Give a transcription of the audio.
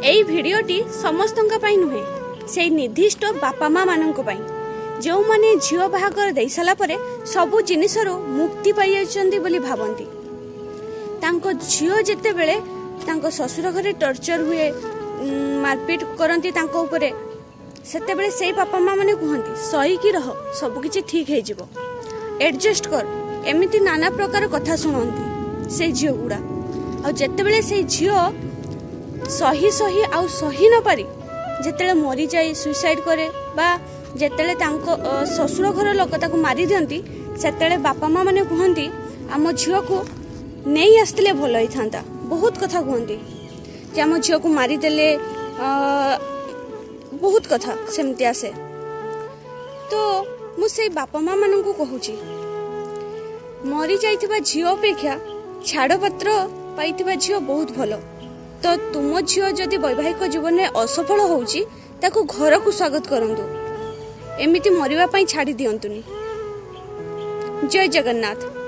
एई भिडियोटी समस्तंका पाई नुहे से निर्दिष्ट बापा माँ मानक पाई जो माने झील बाहागर दे सारा परे सबु जिनिसरो मुक्ति पाई जाइछन्ती बोली भाबंती। तांको झील जेते बेले तांको ससुर घरे टर्चर हुए मारपीट करती तांको उपरे सेते बेले से बापा माँ माने कहती सही की रह सब किछि ठीक है जिवो एडजस्ट कर एमिति नाना प्रकार कथा सुनती से झील गुड़ा आ जेते बेले से झील सही सही आउ सही न पारी जेते मरी जाए सुइसाइड करे बा जेते ससुर घर लोक ताको मारी दियंती सेते बापा माँ माने कहती आम झील को नहीं आसते भल होता था। बहुत कथा कहती जे आम झील को मारिदेले बहुत कथा सेमती आसे। तो मुझे बापा माँ मान को कहूची मरी जाइथिबा झील अपेक्षा छाड़पत्र पाइथिबा झील बहुत भल। तो तुम झील जदि वैवाहिक जीवन में असफल होउची ताको घर को स्वागत करंतु एमिति मरिबा पई छाड़ी दियंतुनी। जय जगन्नाथ।